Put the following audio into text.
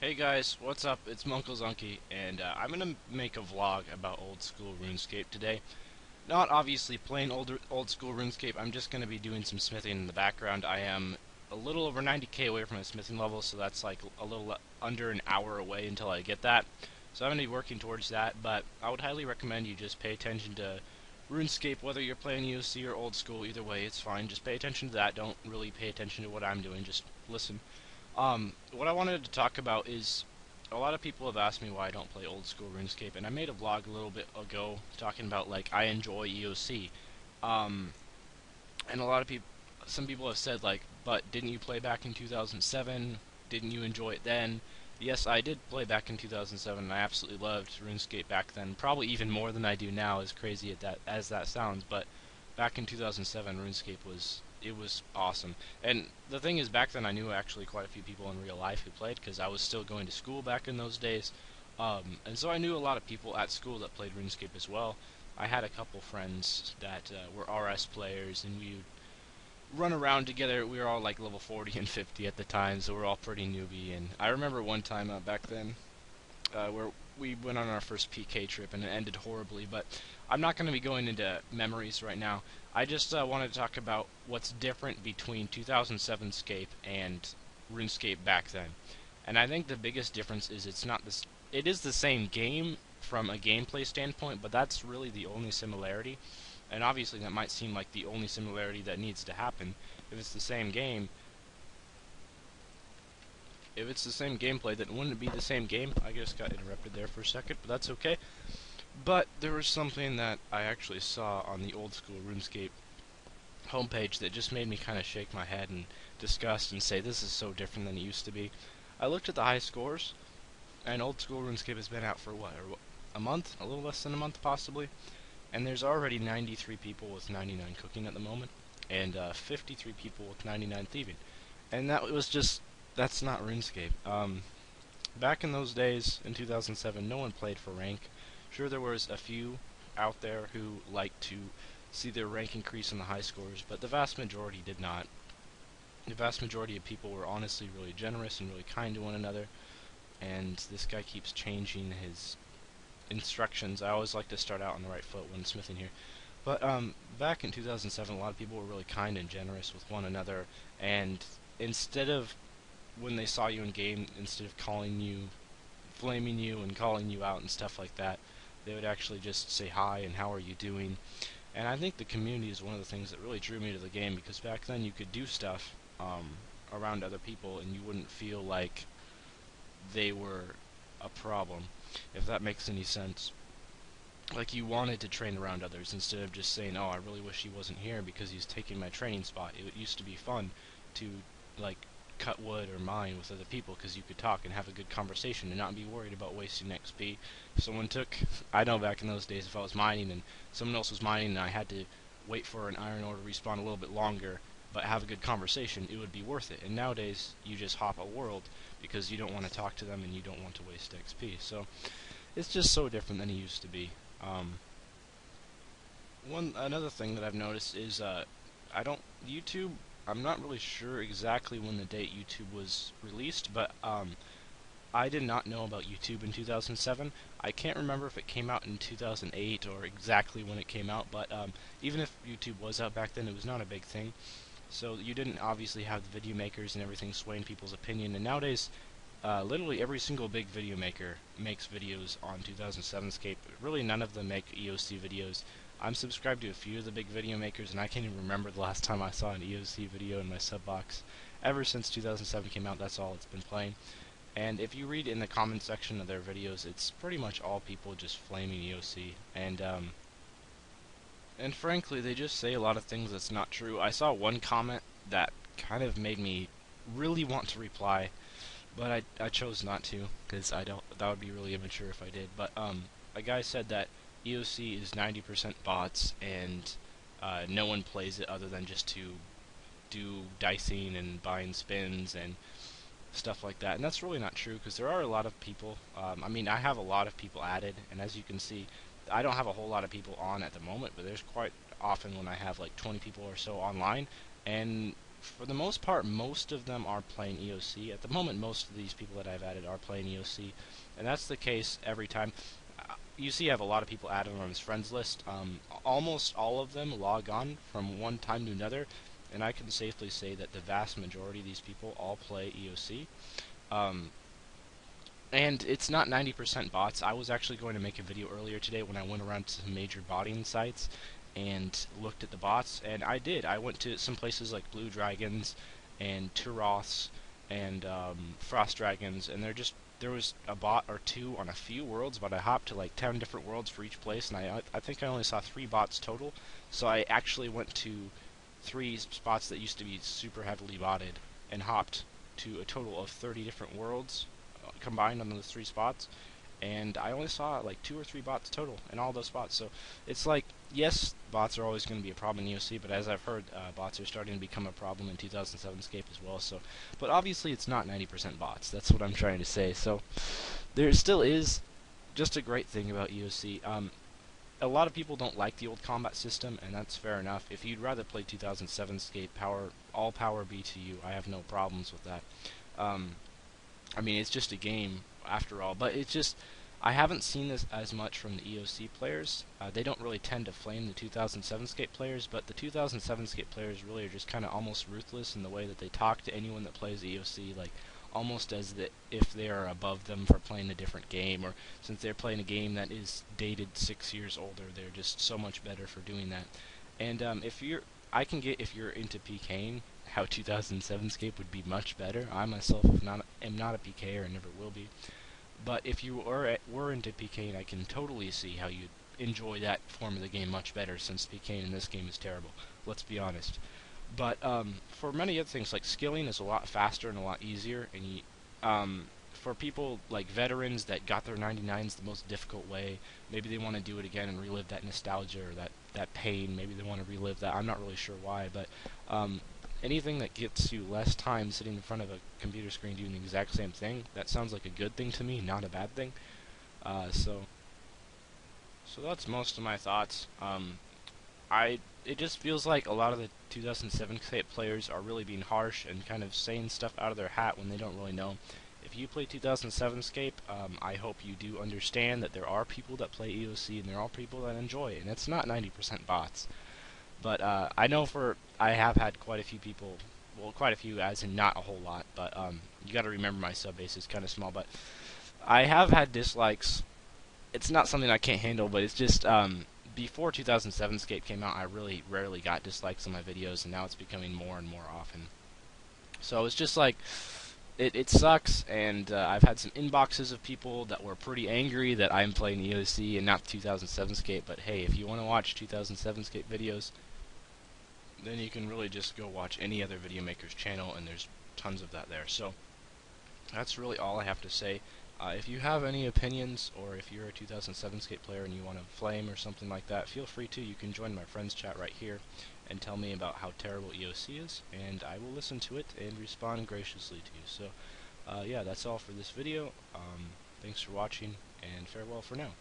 Hey guys, what's up? It's munclesonkey, and I'm gonna make a vlog about Old School Runescape today. Not obviously playing Old School Runescape. I'm just gonna be doing some smithing in the background. I am a little over 90k away from my smithing level, so that's like a little under an hour away until I get that. So I'm gonna be working towards that. But I would highly recommend you just pay attention to RuneScape, whether you're playing UC or Old School. Either way, it's fine. Just pay attention to that. Don't really pay attention to what I'm doing. Just listen. What I wanted to talk about is a lot of people have asked me why I don't play Old School RuneScape, and I made a vlog a little bit ago talking about like I enjoy EOC. Um, and a lot of people, some people have said like, but didn't you play back in 2007? Didn't you enjoy it then? Yes, I did play back in 2007, and I absolutely loved RuneScape back then. Probably even more than I do now, as crazy as that sounds. But back in 2007, RuneScape was awesome. And the thing is, back then I knew actually quite a few people in real life who played because I was still going to school back in those days. And so I knew a lot of people at school that played RuneScape as well. I had a couple friends that were RS players, and we would run around together. We were all like level 40 and 50 at the time, so we're all pretty newbie. And I remember one time back then where we went on our first PK trip and it ended horribly, but I'm not going to be going into memories right now. I just wanted to talk about what's different between 2007 Scape and RuneScape back then. And I think the biggest difference is it's not this. It is the same game from a gameplay standpoint, but that's really the only similarity. And obviously that might seem like the only similarity that needs to happen. If it's the same game, if it's the same gameplay, then wouldn't it be the same game? I just got interrupted there for a second, but that's okay. But there was something that I actually saw on the Old School RuneScape homepage that just made me kind of shake my head in disgust and say this is so different than it used to be. I looked at the high scores, and Old School RuneScape has been out for what, a month? A little less than a month possibly? And there's already 93 people with 99 cooking at the moment, and 53 people with 99 thieving. And that was just, that's not RuneScape. Back in those days, in 2007, no one played for rank. Sure, there was a few out there who liked to see their rank increase in the high scores, but the vast majority did not. The vast majority of people were honestly really generous and really kind to one another, and this guy keeps changing his instructions. I always like to start out on the right foot when smithing here. But back in 2007, a lot of people were really kind and generous with one another, and instead of, when they saw you in game, instead of calling you, flaming you and calling you out and stuff like that, they would actually just say hi and how are you doing. And I think the community is one of the things that really drew me to the game, because back then you could do stuff around other people and you wouldn't feel like they were a problem, if that makes any sense. Like, you wanted to train around others instead of just saying, oh, I really wish he wasn't here because he's taking my training spot. It used to be fun to, like, cut wood or mine with other people because you could talk and have a good conversation and not be worried about wasting XP. If someone took, I know back in those days, if I was mining and someone else was mining and I had to wait for an iron ore to respawn a little bit longer but have a good conversation, it would be worth it. And nowadays, you just hop a world because you don't want to talk to them and you don't want to waste XP. So it's just so different than it used to be. Another thing that I've noticed is I don't YouTube. I'm not really sure exactly when the date YouTube was released, but I did not know about YouTube in 2007. I can't remember if it came out in 2008 or exactly when it came out, but even if YouTube was out back then, it was not a big thing. So you didn't obviously have the video makers and everything swaying people's opinion, and nowadays literally every single big video maker makes videos on 2007 Scape. Really none of them make EOC videos. I'm subscribed to a few of the big video makers, and I can't even remember the last time I saw an EOC video in my sub box. Ever since 2007 came out, that's all it's been playing. And if you read in the comment section of their videos, it's pretty much all people just flaming EOC. And frankly, they just say a lot of things that's not true. I saw one comment that kind of made me really want to reply, but I chose not to, because I don't, that would be really immature if I did. But a guy said that EOC is 90% bots and no one plays it other than just to do dicing and buying spins and stuff like that. And that's really not true, because there are a lot of people. I mean, I have a lot of people added, and as you can see, I don't have a whole lot of people on at the moment, but there's quite often when I have like 20 people or so online, and for the most part, most of them are playing EOC. At the moment, most of these people that I've added are playing EOC, and that's the case every time. You see, I have a lot of people added on this friends list. Almost all of them log on from one time to another, and I can safely say that the vast majority of these people all play EOC. Um, and it's not 90% bots. I was actually going to make a video earlier today when I went around to some major botting sites and looked at the bots, and I did. I went to some places like Blue Dragons and Turoths and Frost Dragons, and there was a bot or two on a few worlds, but I hopped to like 10 different worlds for each place, and I think I only saw 3 bots total. So I actually went to 3 spots that used to be super heavily botted and hopped to a total of 30 different worlds combined on those 3 spots, and I only saw like 2 or 3 bots total in all those spots. So it's like, yes, bots are always going to be a problem in EOC, but as I've heard, bots are starting to become a problem in 2007 Scape as well. So, but obviously it's not 90% bots. That's what I'm trying to say. So there still is just a great thing about EOC. A lot of people don't like the old combat system, and that's fair enough. If you'd rather play 2007 Scape, all power be to you. I have no problems with that. I mean, it's just a game after all, but it's just, I haven't seen this as much from the EOC players. They don't really tend to flame the 2007 Scape players, but the 2007 Scape players really are just kind of almost ruthless in the way that they talk to anyone that plays EOC, like almost as if they are above them for playing a different game, or since they're playing a game that is dated 6 years older, they're just so much better for doing that. And I can get if you're into PKing, how 2007 Scape would be much better. I myself am not a PKer and never will be. But if you were into PKing, I can totally see how you'd enjoy that form of the game much better, since PKing in this game is terrible. Let's be honest. But for many other things, like skilling is a lot faster and a lot easier, and for people like veterans that got their 99s the most difficult way, maybe they want to do it again and relive that nostalgia or that pain. Maybe they want to relive that. I'm not really sure why, but anything that gets you less time sitting in front of a computer screen doing the exact same thing, that sounds like a good thing to me, not a bad thing. So that's most of my thoughts. It just feels like a lot of the 2007 Scape players are really being harsh and kind of saying stuff out of their hat when they don't really know. If you play 2007 Scape, I hope you do understand that there are people that play EOC and there are people that enjoy it, and it's not 90% bots. But I know I have had quite a few people, well, quite a few as in not a whole lot, but you gotta remember my sub base is kind of small, but I have had dislikes. It's not something I can't handle, but it's just, before 2007 Scape came out, I really rarely got dislikes on my videos, and now it's becoming more and more often. So it's just like, it sucks, and I've had some inboxes of people that were pretty angry that I'm playing EOC and not 2007 Scape, but hey, if you want to watch 2007 Scape videos, then you can really just go watch any other video maker's channel, and there's tons of that there. So that's really all I have to say. If you have any opinions, or if you're a 2007 Scape player and you want to flame or something like that, feel free to. You can join my friends chat right here and tell me about how terrible EOC is, and I will listen to it and respond graciously to you. So yeah, that's all for this video. Thanks for watching, and farewell for now.